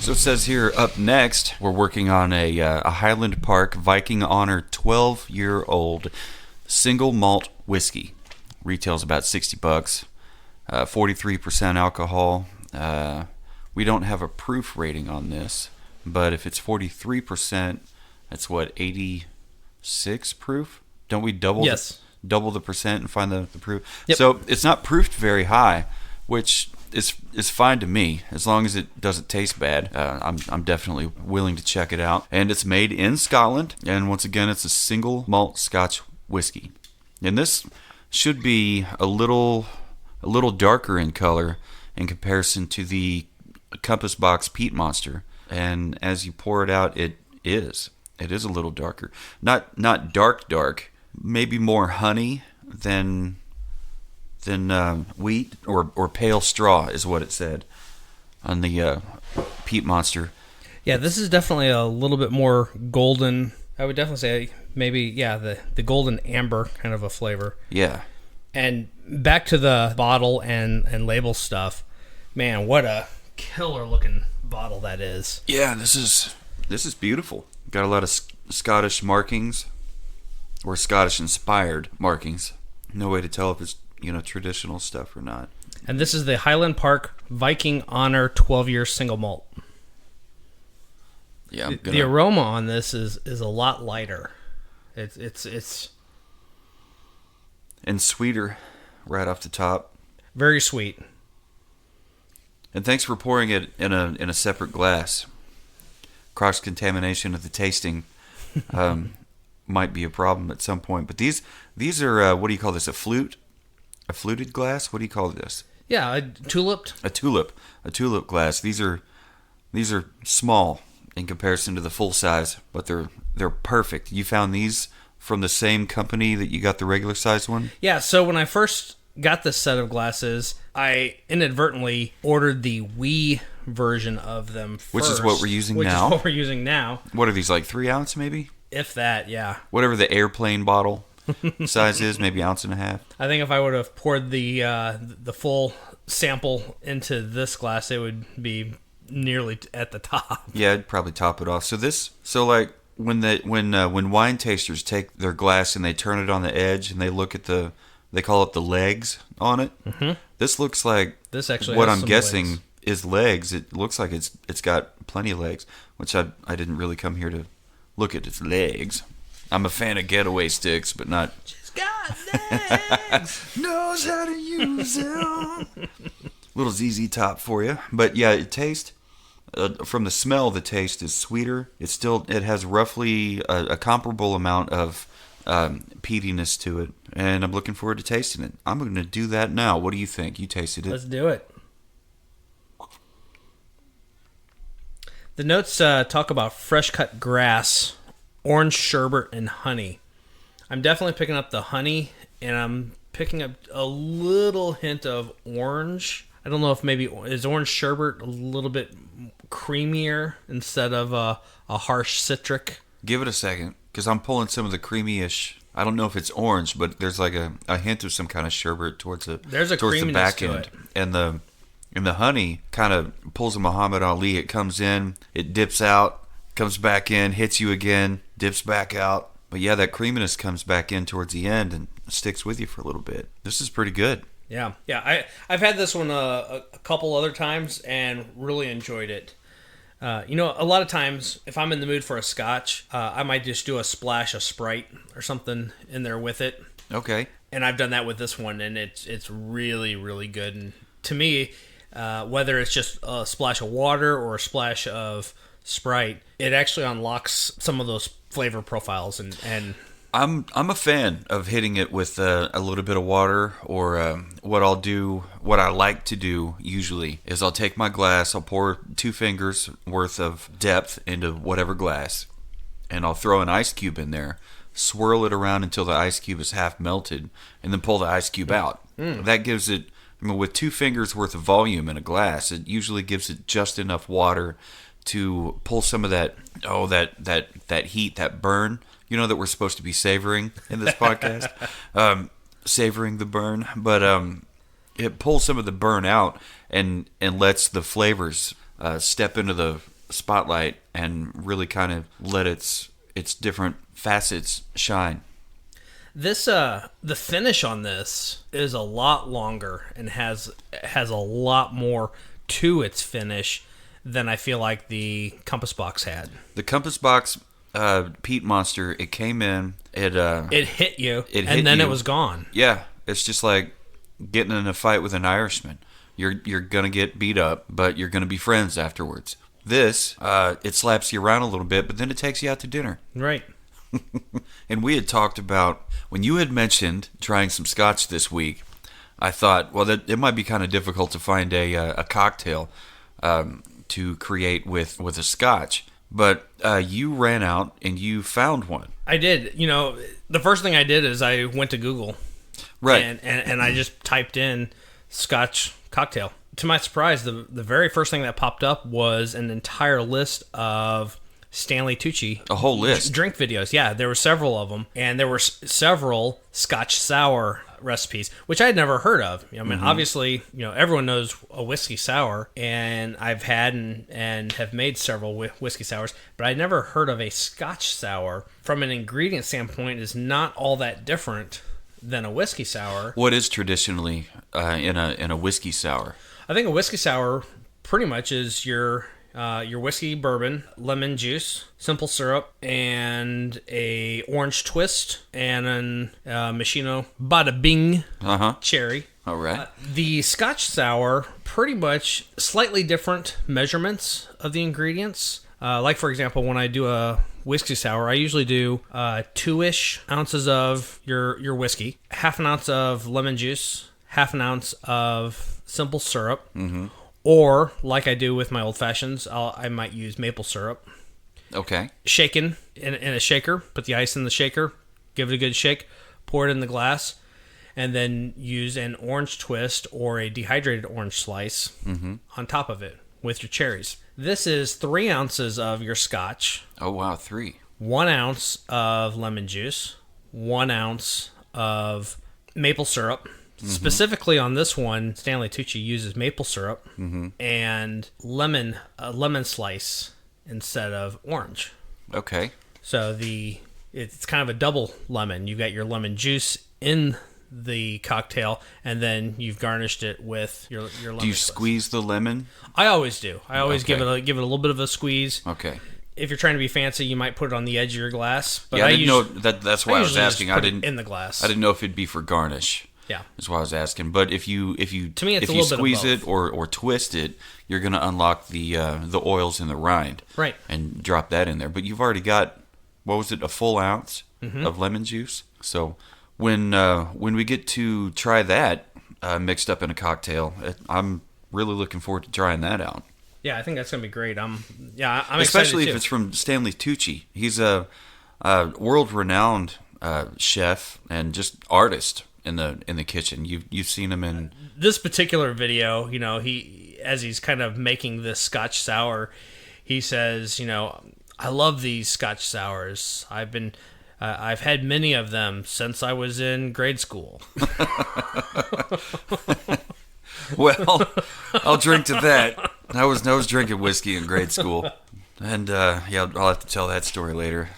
So it says here, up next, we're working on a Highland Park Viking Honor 12-year-old single malt whiskey. Retails about $60. 43% alcohol. We don't have a proof rating on this, but if it's 43%, that's what, 86 proof? Don't we double the percent and find the proof? Yep. So it's not proofed very high, which is fine to me as long as it doesn't taste bad. I'm definitely willing to check it out. And it's made in Scotland, and once again, it's a single malt Scotch whiskey. And this should be a little darker in color in comparison to the Compass Box Peat Monster. And as you pour it out, it is a little darker. Not dark, maybe more honey than wheat or pale straw is what it said on the Peat Monster. Yeah, this is definitely a little bit more golden. I would definitely say maybe, the golden amber kind of a flavor. Yeah. And back to the bottle and label stuff. Man, what a killer looking bottle that is. Yeah, this is beautiful. Got a lot of Scottish markings or Scottish inspired markings. No way to tell if it's traditional stuff or not. And this is the Highland Park Viking Honor 12-year single malt. Yeah, the aroma on this is a lot lighter. It's and sweeter right off the top. Very sweet. And thanks for pouring it in a separate glass. Cross contamination of the tasting might be a problem at some point. But these are what do you call this? A flute? A fluted glass? What do you call this? Yeah, a tulip. A tulip glass. These are small in comparison to the full size, but they're perfect. You found these from the same company that you got the regular size one? Yeah, so when I first got this set of glasses, I inadvertently ordered the wee version of them first. Which is what we're using now. What are these, like 3 ounce maybe? If that, yeah. Whatever the airplane bottle size is, maybe ounce and a half. I think if I would have poured the full sample into this glass, it would be nearly at the top. Yeah, I'd probably top it off. So like when wine tasters take their glass and they turn it on the edge and they look at they call it the legs on it. Mm-hmm. This looks like this actually what has I'm some guessing legs. Is legs. It looks like it's got plenty of legs, which I didn't really come here to look at its legs. I'm a fan of getaway sticks, but not. She's got legs. Knows how to use them. Little ZZ Top for you, but yeah, it tastes. From the smell, the taste is sweeter. It has roughly a comparable amount of peatiness to it, and I'm looking forward to tasting it. I'm going to do that now. What do you think? You tasted it. Let's do it. The notes talk about fresh cut grass, orange sherbet, and honey. I'm definitely picking up the honey, and I'm picking up a little hint of orange. I don't know if maybe is orange sherbet a little bit creamier instead of a harsh citric. Give it a second, because I'm pulling some of the creamy-ish. I don't know if it's orange, but there's like a hint of some kind of sherbet towards the back end. And the honey kind of pulls a Muhammad Ali. It comes in, it dips out, comes back in, hits you again, dips back out. But yeah, that creaminess comes back in towards the end and sticks with you for a little bit. This is pretty good. Yeah. I've had this one a couple other times and really enjoyed it. A lot of times, if I'm in the mood for a scotch, I might just do a splash of Sprite or something in there with it. Okay. And I've done that with this one, and it's really, really good. And to me, whether it's just a splash of water or a splash of Sprite, it actually unlocks some of those flavor profiles. And I'm a fan of hitting it with a little bit of water, or what I like to do usually is I'll take my glass, I'll pour 2 fingers worth of depth into whatever glass, and I'll throw an ice cube in there, swirl it around until the ice cube is half melted, and then pull the ice cube out. That gives it, with 2 fingers worth of volume in a glass, it usually gives it just enough water to pull some of that heat, that burn, that we're supposed to be savoring in this podcast. Savoring the burn. But it pulls some of the burn out and lets the flavors step into spotlight and really kind of let its different facets shine. This the finish on this is a lot longer and has a lot more to its finish than I feel like the Compass Box had. The Compass Box Peat Monster, it came in, it hit you, and then it was gone. Yeah, it's just like getting in a fight with an Irishman. You're gonna get beat up, but you're gonna be friends afterwards. This, it slaps you around a little bit, but then it takes you out to dinner. Right. And we had talked about, when you had mentioned trying some scotch this week, I thought, well, that it might be kind of difficult to find a cocktail to create with a scotch. But you ran out and you found one. I did. You know, the first thing I did is I went to Google. Right. And I just typed in Scotch cocktail. To my surprise, the very first thing that popped up was an entire list of Stanley Tucci. A whole list. Drink videos. Yeah, there were several of them. And there were several Scotch Sour recipes, which I had never heard of. I mean, obviously, everyone knows a whiskey sour, and I've had and have made several whiskey sours, but I never heard of a Scotch sour. From an ingredient standpoint, is not all that different than a whiskey sour. What is traditionally in a whiskey sour? I think a whiskey sour pretty much is your whiskey, bourbon, lemon juice, simple syrup, and a orange twist, and an machino bada bing cherry. All right. The Scotch sour, pretty much slightly different measurements of the ingredients. Like, for example, when I do a whiskey sour, I usually do 2-ish ounces of your whiskey, half an ounce of lemon juice, half an ounce of simple syrup, or like I do with my old fashions, I might use maple syrup. Okay. Shaken in a shaker, put the ice in the shaker, give it a good shake, pour it in the glass, and then use an orange twist or a dehydrated orange slice on top of it with your cherries. This is 3 ounces of your scotch. Oh, wow, 3. 1 ounce of lemon juice, 1 ounce of maple syrup. Specifically on this one, Stanley Tucci uses maple syrup and a lemon slice instead of orange. Okay. So it's kind of a double lemon. You got your lemon juice in the cocktail, and then you've garnished it with your lemon. Do you slice. squeeze the lemon? I always do. I always give it a little bit of a squeeze. Okay. If you're trying to be fancy, you might put it on the edge of your glass. But Yeah, I didn't know that. That's why I was asking. I didn't in the glass. I didn't know if it'd be for garnish. Yeah, that's why I was asking. But if you to me, it's if a you little squeeze bit of it or twist it, you're going to unlock the oils in the rind, right? And drop that in there. But you've already got, what was it, a full ounce of lemon juice. So when we get to try that mixed up in a cocktail, I'm really looking forward to trying that out. Yeah, I think that's gonna be great. I'm especially excited if it's from Stanley Tucci. He's a world-renowned chef and just artist in the kitchen. You've seen him in this particular video. He, as he's kind of making this Scotch sour, he says, I love these Scotch sours. I've had many of them since I was in grade school. Well, I'll drink to that. I was drinking whiskey in grade school, and yeah, I'll have to tell that story later.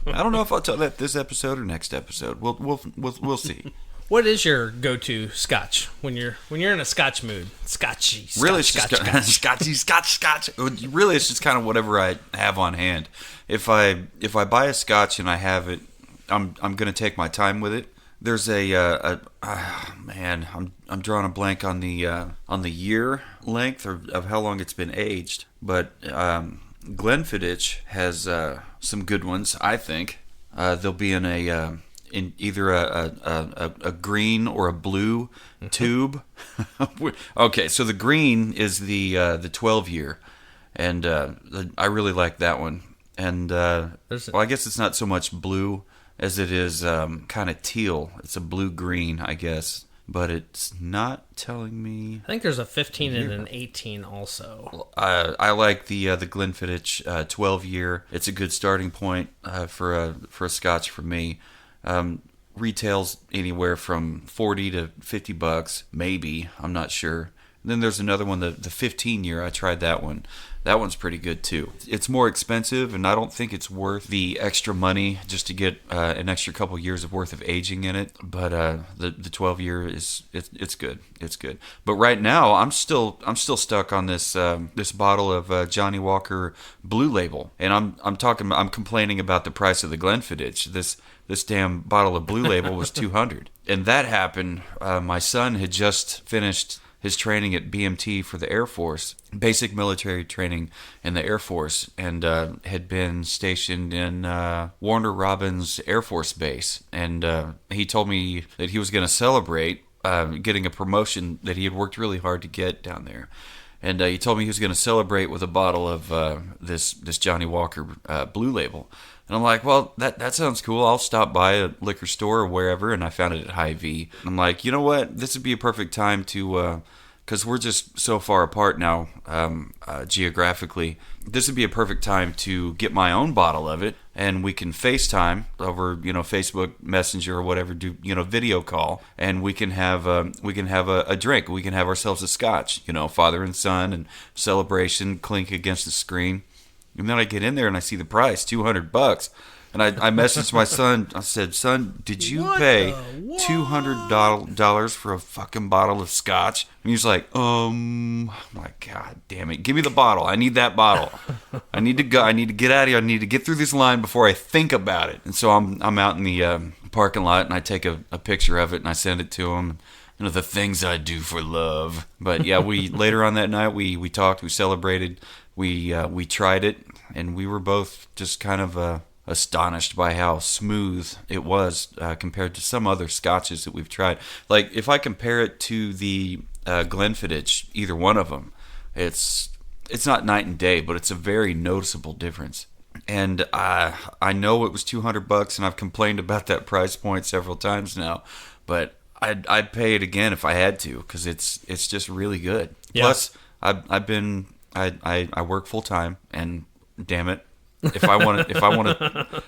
I don't know if I'll tell that this episode or next episode. We'll see. What is your go-to Scotch when you're in a Scotch mood? Scotchy. Really, it's just Scotch. Really, it's just kind of whatever I have on hand. If I buy a Scotch and I have it, I'm gonna take my time with it. There's man, I'm drawing a blank on the year length of how long it's been aged, but Glenfiddich has some good ones. I think they'll be in either a green or a blue tube. Okay, so the green is the 12-year, and I really like that one. And well, I guess it's not so much blue as it is kind of teal. It's a blue-green, I guess. But it's not telling me. I think there's a 15 and an 18 also. I like the Glenfiddich 12-year. It's a good starting point for a Scotch for me. Retails anywhere from $40 to $50, maybe. I'm not sure. And then there's another one, the 15-year. I tried that one. That one's pretty good too. It's more expensive, and I don't think it's worth the extra money just to get an extra couple years of worth of aging in it. But the 12-year it's good. It's good. But right now, I'm still stuck on this this bottle of Johnny Walker Blue Label, and I'm complaining about the price of the Glenfiddich. This damn bottle of Blue Label was $200, and that happened. My son had just finished his training at BMT for the Air Force, basic military training in the Air Force, and had been stationed in Warner Robins Air Force Base. And he told me that he was going to celebrate getting a promotion that he had worked really hard to get down there. And he told me he was going to celebrate with a bottle of this Johnny Walker Blue Label. And I'm like, well, that sounds cool. I'll stop by a liquor store or wherever. And I found it at Hy-Vee. I'm like, you know what? This would be a perfect time to, because we're just so far apart now geographically. This would be a perfect time to get my own bottle of it, and we can FaceTime over, Facebook Messenger or whatever, do video call, and we can have a drink. We can have ourselves a scotch, father and son, and celebration, clink against the screen. And then I get in there and I see the price, $200. And I messaged my son. I said, "Son, did you pay $200 for a fucking bottle of scotch?" And he's like, my God damn it. Give me the bottle. I need that bottle. I need to go. I need to get out of here. I need to get through this line before I think about it. And so I'm out in the parking lot, and I take a picture of it and I send it to him. The things I do for love. But yeah, later on that night we talked, we celebrated, we tried it, and we were both just kind of astonished by how smooth it was compared to some other scotches that we've tried. Like, if I compare it to the Glenfiddich, either one of them, it's not night and day, but it's a very noticeable difference. And I know it was $200, and I've complained about that price point several times now, but I'd pay it again if I had to, because it's just really good. Yeah. Plus, I work full time, and damn it, if I want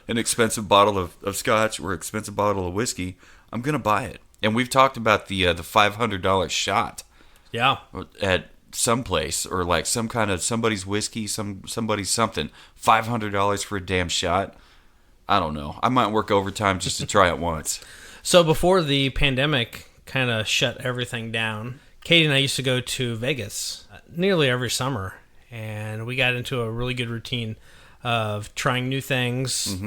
an expensive bottle of scotch or expensive bottle of whiskey, I'm gonna buy it. And we've talked about the $500 shot. Yeah. At some place, or like some kind of somebody's whiskey, somebody's something. $500 for a damn shot. I don't know. I might work overtime just to try it once. So before the pandemic kind of shut everything down, Katie and I used to go to Vegas nearly every summer, and we got into a really good routine of trying new things,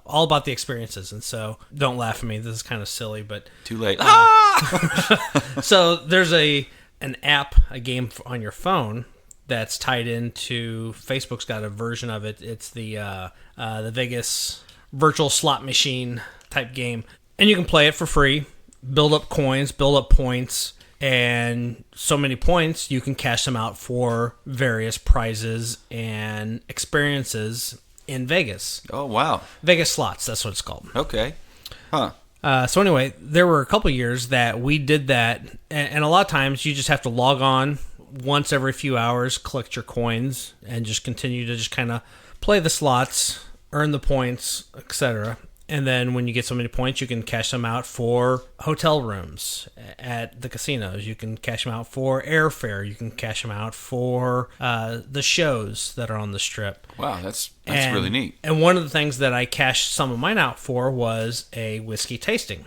all about the experiences. And so, don't laugh at me. This is kind of silly, but too late. So there's an app, a game on your phone that's tied into Facebook's got a version of it. It's the Vegas virtual slot machine type game, and you can play it for free, build up coins, build up points. And so many points, you can cash them out for various prizes and experiences in Vegas. Oh, wow. Vegas slots, that's what it's called. Okay. Huh. So anyway, there were a couple years that we did that. And a lot of times you just have to log on once every few hours, collect your coins, and just continue to just kind of play the slots, earn the points, etc. And then when you get so many points, you can cash them out for hotel rooms at the casinos. You can cash them out for airfare. You can cash them out for the shows that are on the Strip. Wow, that's really neat. And one of the things that I cashed some of mine out for was a whiskey tasting.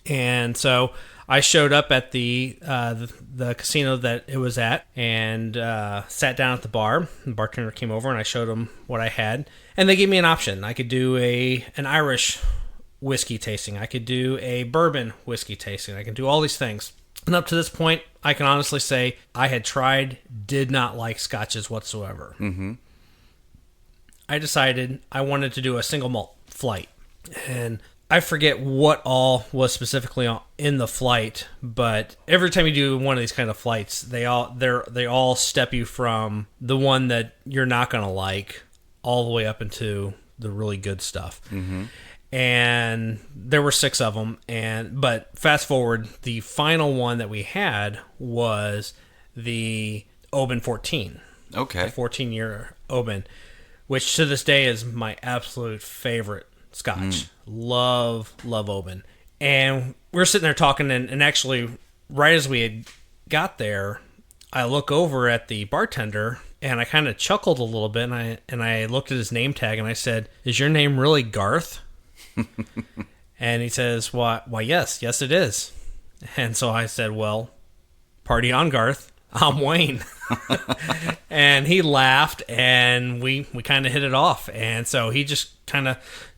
And so I showed up at the casino that it was at, and sat down at the bar. The bartender came over, and I showed him what I had. And they gave me an option. I could do an Irish whiskey tasting. I could do a bourbon whiskey tasting. I could do all these things. And up to this point, I can honestly say I had tried, did not like scotches whatsoever. Mm-hmm. I decided I wanted to do a single malt flight. And I forget what all was specifically in the flight, but every time you do one of these kind of flights, they all step you from the one that you're not going to like all the way up into the really good stuff. Mm-hmm. And there were 6 of them. But fast forward, the final one that we had was the Oban 14. Okay. The 14-year Oban, which to this day is my absolute favorite scotch. Love Oban. And we were sitting there talking, and actually, right as we had got there, I look over at the bartender, And I kind of chuckled a little bit, and I looked at his name tag, and I said, "Is your name really Garth?" And he says, Why, yes, it is. And so I said, "Well, party on, Garth. I'm Wayne." And he laughed, and we kind of hit it off. And so he just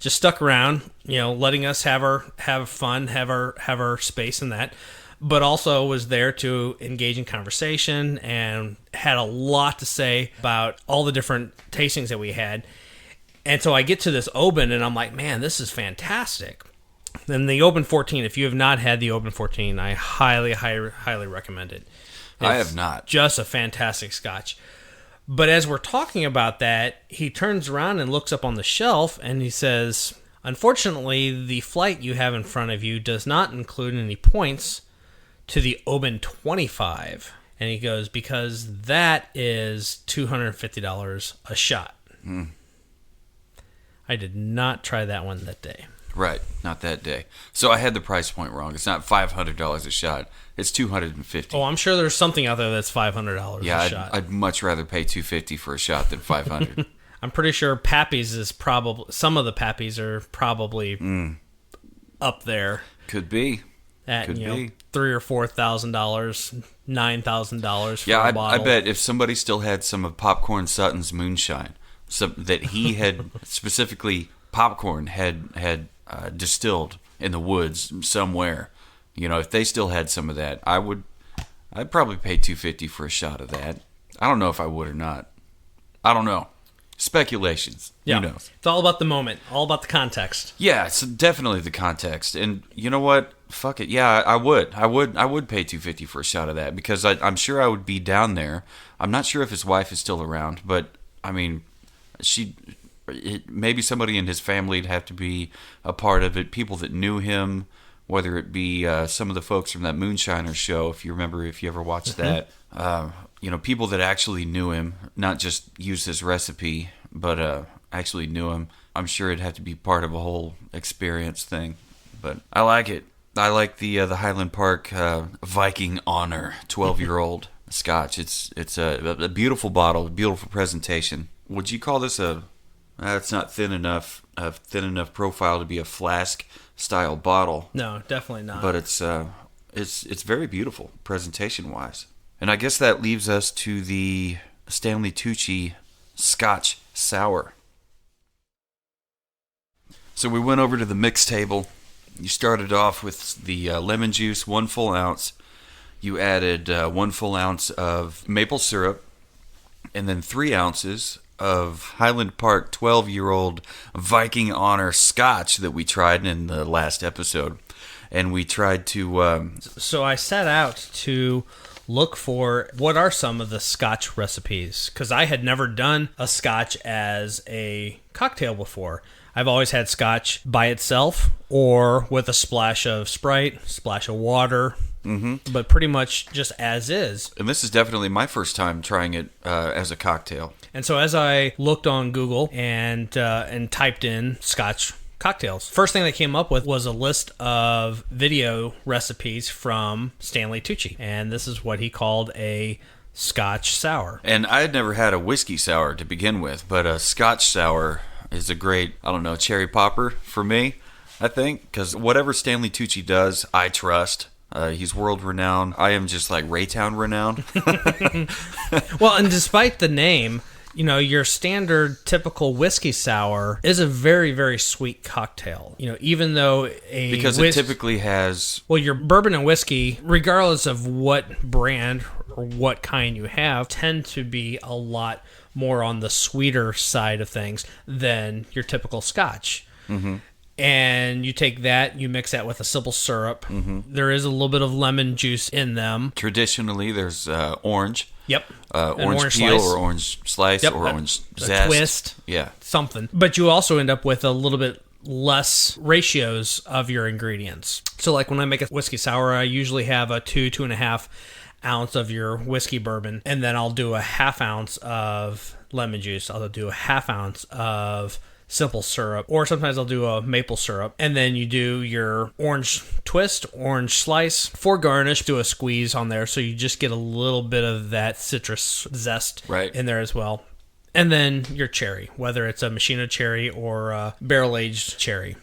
stuck around, letting us have fun, have our space in that, but also was there to engage in conversation and had a lot to say about all the different tastings that we had. And so I get to this Oban, and I'm like, man, this is fantastic. Then the Oban 14, if you have not had the Oban 14, I highly, highly, highly recommend it. I have not. Just a fantastic scotch. But as we're talking about that, he turns around and looks up on the shelf, and he says, "Unfortunately, the flight you have in front of you does not include any points to the Oban 25. And he goes, "Because that is $250 a shot." I did not try that one that day. Right, not that day. So I had the price point wrong. It's not $500 a shot. It's $250. Oh, I'm sure there's something out there that's $500 a shot. I'd much rather pay $250 for a shot than $500. I'm pretty sure Pappy's is probably, some of the Pappy's are probably up there. Could be. At $3,000 or $4,000, $9,000 for a bottle. I bet if somebody still had some of Popcorn Sutton's moonshine, that he had specifically popcorn had distilled in the woods somewhere, if they still had some of that, I'd probably pay $250 for a shot of that. I don't know if I would or not. I don't know. Speculations. Yeah. Who knows? It's all about the moment, all about the context. Yeah, it's definitely the context. And you know what? Fuck it. Yeah, I would pay $250 for a shot of that, because I'm sure I would be down there. I'm not sure if his wife is still around, but I mean, maybe somebody in his family would have to be a part of it. People that knew him, whether it be some of the folks from that Moonshiner show, if you ever watched that. People that actually knew him, not just used his recipe, but actually knew him. I'm sure it'd have to be part of a whole experience thing. But I like it. I like the Highland Park Viking Honor 12-year-old Scotch. It's a beautiful bottle, a beautiful presentation. Would you call this it's not thin enough profile to be a flask style bottle? No, definitely not. But it's very beautiful presentation wise. And I guess that leaves us to the Stanley Tucci Scotch Sour. So we went over to the mix table. You started off with the lemon juice, 1 full ounce. You added 1 full ounce of maple syrup, and then 3 ounces of Highland Park 12-year-old Viking Honor Scotch that we tried in the last episode. And we tried to... So I set out to look for what are some of the Scotch recipes, because I had never done a Scotch as a cocktail before. I've always had Scotch by itself or with a splash of Sprite, splash of water, but pretty much just as is. And this is definitely my first time trying it as a cocktail. And so as I looked on Google and typed in Scotch cocktails, first thing that came up with was a list of video recipes from Stanley Tucci. And this is what he called a Scotch Sour. And I had never had a whiskey sour to begin with, but a Scotch Sour is a great, cherry popper for me, I think, because whatever Stanley Tucci does, I trust. He's world renowned. I am just like Raytown renowned. Well, and despite the name, your standard typical whiskey sour is a very, very sweet cocktail. Even though because it typically has... Well, your bourbon and whiskey, regardless of what brand or what kind you have, tend to be a lot more on the sweeter side of things than your typical Scotch. Mm-hmm. And you take that, you mix that with a simple syrup. Mm-hmm. There is a little bit of lemon juice in them. Traditionally, there's orange. Yep. Orange peel or orange slice or orange zest. A twist. Yeah. Something. But you also end up with a little bit less ratios of your ingredients. So like when I make a whiskey sour, I usually have a 2.5 ounce of your whiskey bourbon, and then I'll do a 1/2 ounce of lemon juice. I'll do a 1/2 ounce of simple syrup, or sometimes I'll do a maple syrup. And then you do your orange twist, orange slice. For garnish, do a squeeze on there, so you just get a little bit of that citrus zest in there as well. And then your cherry, whether it's a machina cherry or a barrel-aged cherry.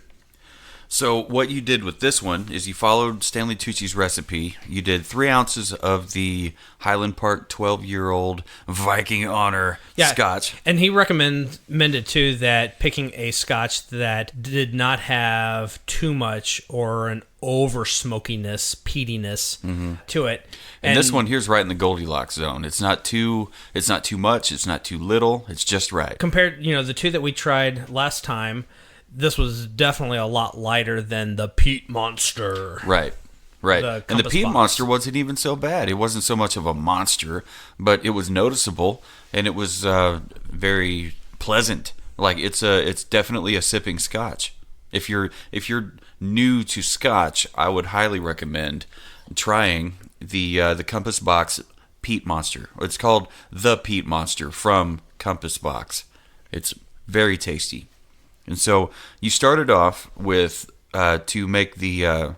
So what you did with this one is you followed Stanley Tucci's recipe. You did 3 ounces of the Highland Park 12-year-old Viking Honor Scotch. And he recommended, too, that picking a Scotch that did not have too much or an over-smokiness, peatiness to it. And this one here's right in the Goldilocks zone. It's not too much, it's not too little, it's just right. Compared, the two that we tried last time, this was definitely a lot lighter than the Peat Monster. Right. And the Peat Monster wasn't even so bad. It wasn't so much of a monster, but it was noticeable, and it was very pleasant. Like it's definitely a sipping Scotch. If you're new to Scotch, I would highly recommend trying the Compass Box Peat Monster. It's called the Peat Monster from Compass Box. It's very tasty. And so you started off with, to make the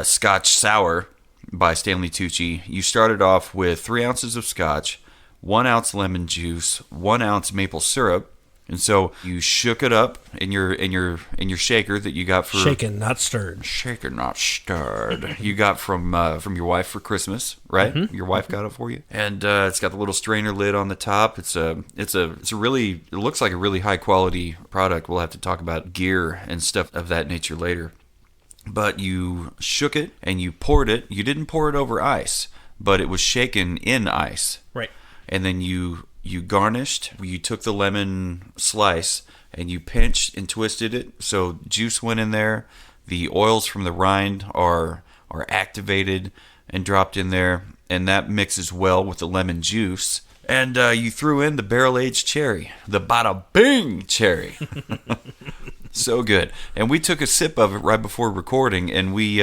Scotch Sour by Stanley Tucci, you started off with 3 ounces of Scotch, 1 ounce lemon juice, 1 ounce maple syrup. And so you shook it up in your shaker that you got for shaken, not stirred. Shaken, not stirred. You got from your wife for Christmas, right? Mm-hmm. Your wife got it for you, and it's got the little strainer lid on the top. It looks like a really high quality product. We'll have to talk about gear and stuff of that nature later. But you shook it and you poured it. You didn't pour it over ice, but it was shaken in ice, right? And then you garnished. You took the lemon slice and you pinched and twisted it so juice went in there. The oils from the rind are activated and dropped in there, and that mixes well with the lemon juice. And you threw in the barrel-aged cherry, the Bada Bing cherry. So good. And we took a sip of it right before recording, and we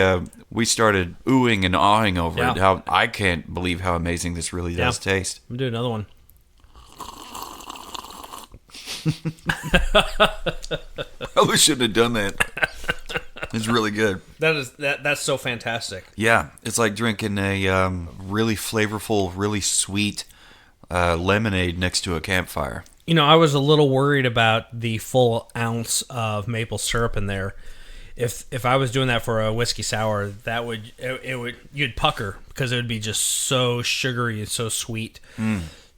started oohing and awing over it. How I can't believe how amazing this really does taste. I'm going to do another one. Probably shouldn't have done that. It's really good. That's so fantastic. Yeah, it's like drinking a really flavorful, really sweet lemonade next to a campfire. I was a little worried about the full ounce of maple syrup in there. If I was doing that for a whiskey sour, that would you'd pucker because it would be just so sugary and so sweet.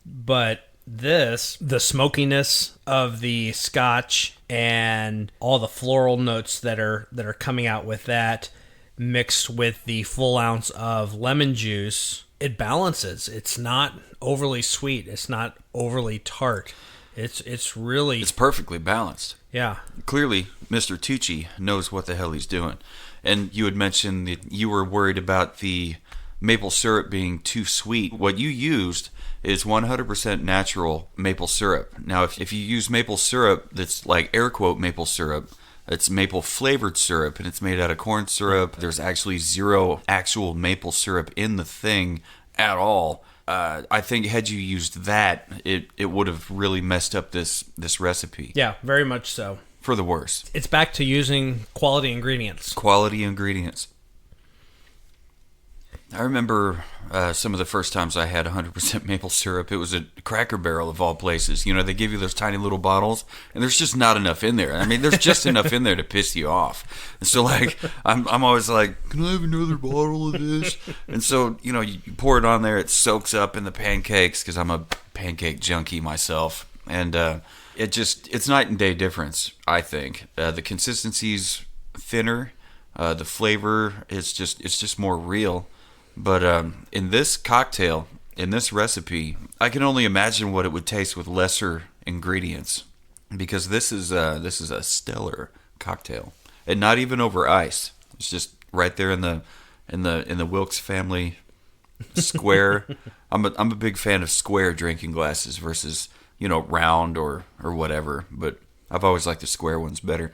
But the smokiness of the Scotch and all the floral notes that are coming out with that, mixed with the full ounce of lemon juice, it balances. It's not overly sweet. It's not overly tart. It's perfectly balanced. Yeah. Clearly, Mr. Tucci knows what the hell he's doing. And you had mentioned that you were worried about the maple syrup being too sweet. What you used is 100% natural maple syrup. Now, if you use maple syrup that's like air quote maple syrup, it's maple flavored syrup and it's made out of corn syrup. There's actually zero actual maple syrup in the thing at all. I think had you used that, it would have really messed up this recipe. Yeah, very much so. For the worse. It's back to using quality ingredients. Quality ingredients. I remember some of the first times I had 100% maple syrup. It was a Cracker Barrel of all places. They give you those tiny little bottles, and there's just not enough in there. I mean, there's just enough in there to piss you off. And so, I'm always like, can I have another bottle of this? And so, you pour it on there. It soaks up in the pancakes because I'm a pancake junkie myself. And it's night and day difference, I think. The consistency's thinner. The flavor is just more real. But in this cocktail, in this recipe, I can only imagine what it would taste with lesser ingredients, because this is a stellar cocktail, and not even over ice. It's just right there in the Wilkes family square. I'm a big fan of square drinking glasses versus round or whatever, but I've always liked the square ones better.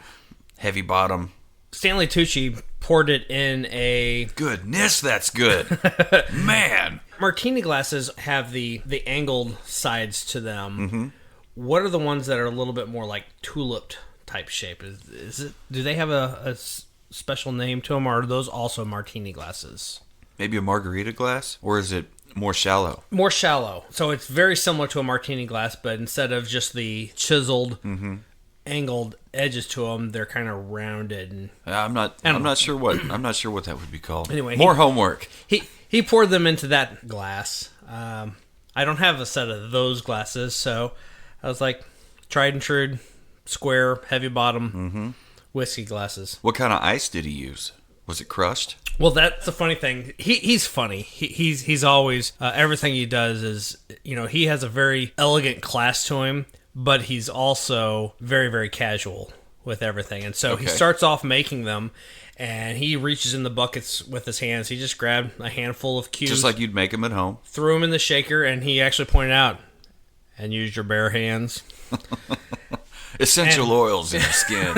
Heavy bottom. Stanley Tucci poured it in a... Goodness, that's good. Man. Martini glasses have the angled sides to them. Mm-hmm. What are the ones that are a little bit more like tuliped type shape. Is it? Do they have a special name to them, or are those also martini glasses? Maybe a margarita glass, or is it more shallow? More shallow. So it's very similar to a martini glass, but instead of just the chiseled, angled edges to them, they're kind of rounded. And I'm not sure what that would be called. Anyway, more homework. He poured them into that glass. I don't have a set of those glasses, so I was like, tried and true, square, heavy bottom, whiskey glasses. What kind of ice did he use? Was it crushed? Well, that's the funny thing. He's funny. He's always everything he does is, he has a very elegant class to him, but he's also very, very casual with everything. And so he starts off making them, and he reaches in the buckets with his hands. He just grabbed a handful of cubes, just like you'd make them at home. Threw them in the shaker, and he actually pointed out, and used your bare hands. Essential oils in the skin.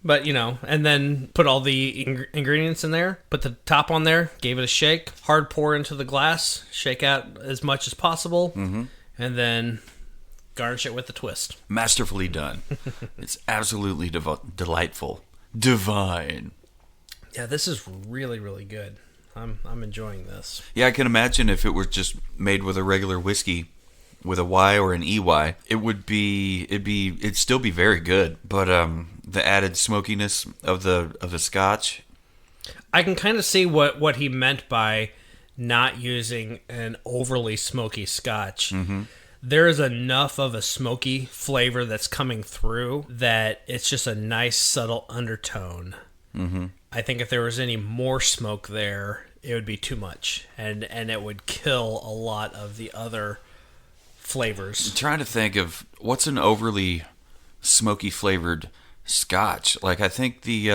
But, and then put all the ingredients in there, put the top on there, gave it a shake, hard pour into the glass, shake out as much as possible, and then garnish it with a twist. Masterfully done. It's absolutely delightful. Divine. Yeah, this is really, really good. I'm enjoying this. Yeah, I can imagine if it were just made with a regular whiskey, with a Y or an EY, it'd still be very good. But the added smokiness of the Scotch, I can kind of see what he meant by not using an overly smoky Scotch. There is enough of a smoky flavor that's coming through that it's just a nice subtle undertone. I think if there was any more smoke there, it would be too much, and it would kill a lot of the other flavors. I'm trying to think of what's an overly smoky flavored Scotch. Like, I think the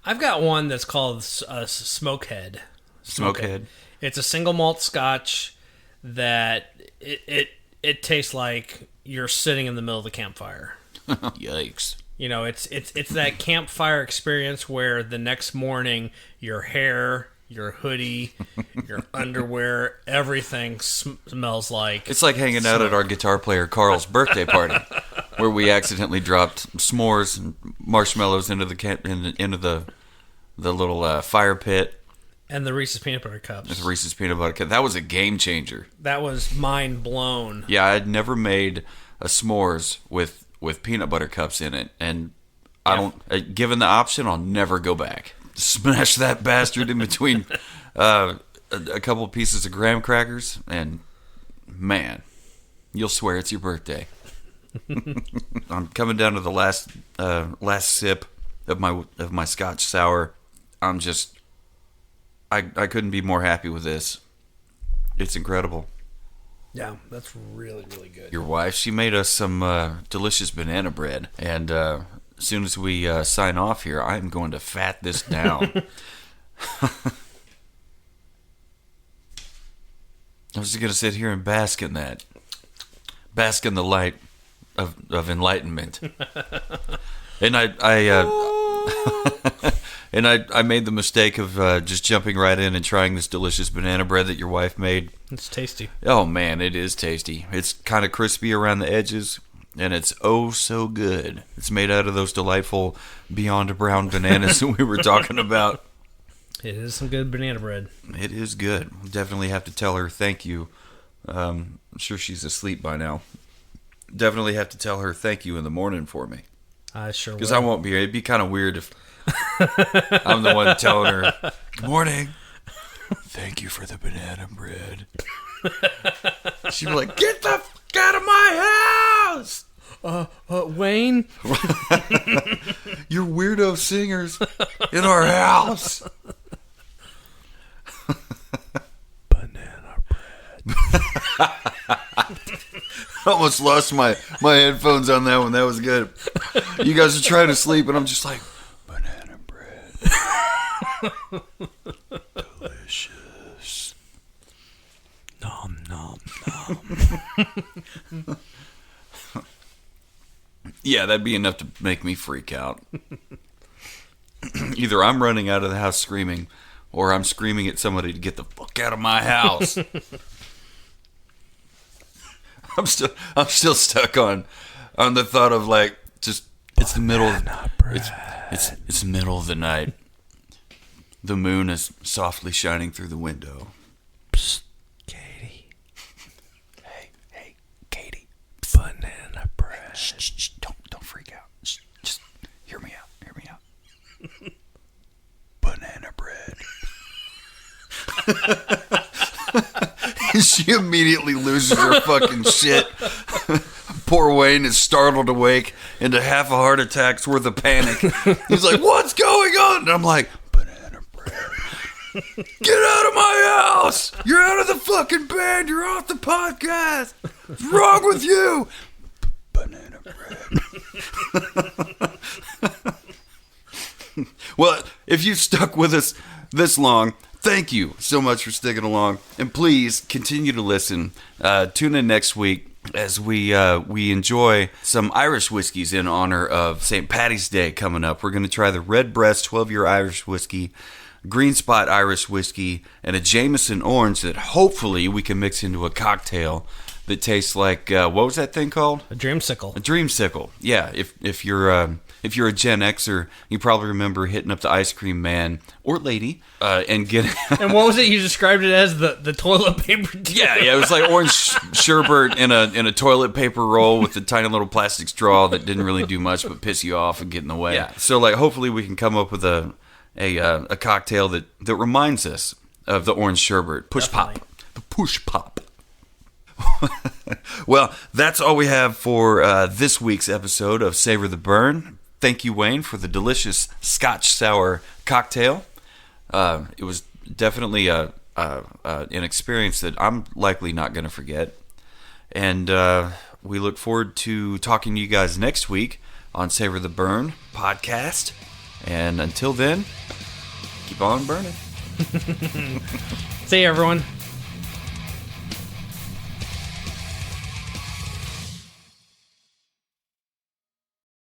I've got one that's called Smokehead. Smokehead. It's a single malt Scotch that it tastes like you're sitting in the middle of the campfire. Yikes. It's that campfire experience where the next morning your hair, your hoodie, your underwear, everything smells like. It's like hanging out at our guitar player Carl's birthday party, where we accidentally dropped s'mores and marshmallows into the little fire pit. And the Reese's peanut butter cups. The Reese's peanut butter cup. That was a game changer. That was mind blown. Yeah, I'd never made a s'mores with peanut butter cups in it, and I don't. Given the option, I'll never go back. Smash that bastard in between a couple of pieces of graham crackers, and man, you'll swear it's your birthday. I'm coming down to the last sip of my Scotch Sour. I couldn't be more happy with this. It's incredible. Yeah, that's really, really good. Your wife, she made us some delicious banana bread, and as soon as we sign off here, I'm going to fat this down. I'm just going to sit here and bask in that. Bask in the light of enlightenment. And I made the mistake of just jumping right in and trying this delicious banana bread that your wife made. It's tasty. Oh, man, it is tasty. It's kind of crispy around the edges, and it's oh so good. It's made out of those delightful Beyond Brown bananas that we were talking about. It is some good banana bread. It is good. Definitely have to tell her thank you. I'm sure she's asleep by now. Definitely have to tell her thank you in the morning for me. I sure will. Because I won't be here. It'd be kind of weird if I'm the one telling her, good morning. Thank you for the banana bread. She'd be like, get the f*** out of my house! Wayne? You're weirdo singers in our house. Banana bread. I almost lost my headphones on that one. That was good. You guys are trying to sleep, and I'm just like, banana bread. Delicious. Nom, nom, nom. Yeah, that'd be enough to make me freak out. Either I'm running out of the house screaming, or I'm screaming at somebody to get the fuck out of my house. I'm still stuck on on the thought of like just it's the middle of it's the middle of the night. The moon is softly shining through the window. Psst, Katie. Hey, Katie. Banana bread. Shh, don't freak out. Shh, just hear me out. Banana bread. She immediately loses her fucking shit. Poor Wayne is startled awake into half a heart attack's worth of panic. He's like, what's going on? And I'm like, banana bread. Get out of my house. You're out of the fucking band. You're off the podcast. What's wrong with you? Banana bread. Well, if you've stuck with us this long, thank you so much for sticking along. And please continue to listen. Tune in next week as we enjoy some Irish whiskeys in honor of St. Paddy's Day coming up. We're going to try the Redbreast 12-year Irish whiskey, Green Spot Irish whiskey, and a Jameson orange that hopefully we can mix into a cocktail that tastes like, what was that thing called? A dreamsicle. A dreamsicle. Yeah, if you're a Gen Xer, you probably remember hitting up the ice cream man or lady and getting... And what was it? You described it as the toilet paper tube. Yeah, it was like orange sherbet in a toilet paper roll with a tiny little plastic straw that didn't really do much but piss you off and get in the way. Yeah. So like hopefully we can come up with a cocktail that reminds us of the orange sherbet. Push Definitely. pop. The push pop. Well, that's all we have for this week's episode of Savor the Burn. Thank you, Wayne, for the delicious Scotch Sour cocktail. It was definitely an experience that I'm likely not going to forget. And we look forward to talking to you guys next week on Savor the Burn podcast. And until then, keep on burning. See you, everyone.